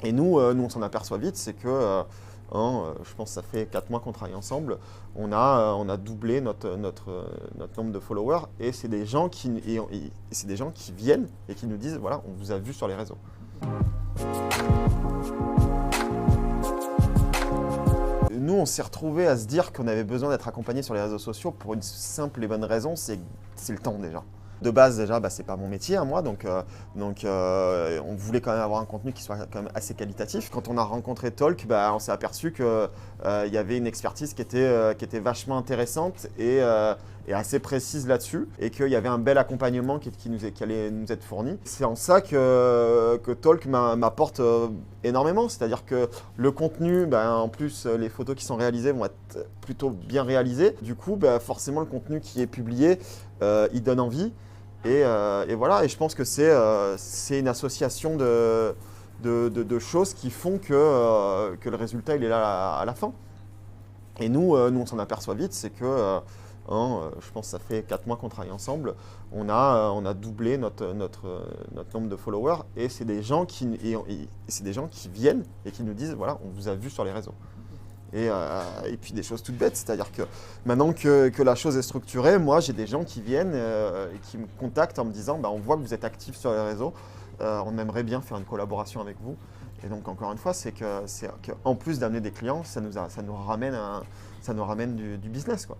Et nous, on s'en aperçoit vite, c'est que, je pense que ça fait 4 mois qu'on travaille ensemble, on a doublé notre nombre de followers, et c'est des gens c'est des gens qui viennent et qui nous disent, voilà, on vous a vu sur les réseaux. Nous, on s'est retrouvés à se dire qu'on avait besoin d'être accompagnés sur les réseaux sociaux pour une simple et bonne raison, c'est le temps déjà. De base, déjà, c'est pas mon métier, hein, moi, donc on voulait quand même avoir un contenu qui soit quand même assez qualitatif. Quand on a rencontré Talk, on s'est aperçu qu'il y avait une expertise qui était vachement intéressante et assez précise là-dessus, et qu'il y avait un bel accompagnement qui allait nous être fourni. C'est en ça que Talk m'apporte énormément, c'est-à-dire que le contenu, en plus les photos qui sont réalisées vont être plutôt bien réalisées. Du coup, forcément le contenu qui est publié, il donne envie. Et voilà, et je pense que c'est une association de choses qui font que le résultat il est là à la fin. Et nous, on s'en aperçoit vite, c'est que, je pense que ça fait 4 mois qu'on travaille ensemble, on a doublé notre nombre de followers, et c'est des gens qui viennent et qui nous disent, voilà, on vous a vu sur les réseaux. Et puis des choses toutes bêtes, c'est-à-dire que maintenant que la chose est structurée, moi j'ai des gens qui viennent et qui me contactent en me disant on voit que vous êtes actifs sur les réseaux, on aimerait bien faire une collaboration avec vous. Et donc encore une fois, c'est qu'en plus d'amener des clients, ça nous ramène du business, quoi.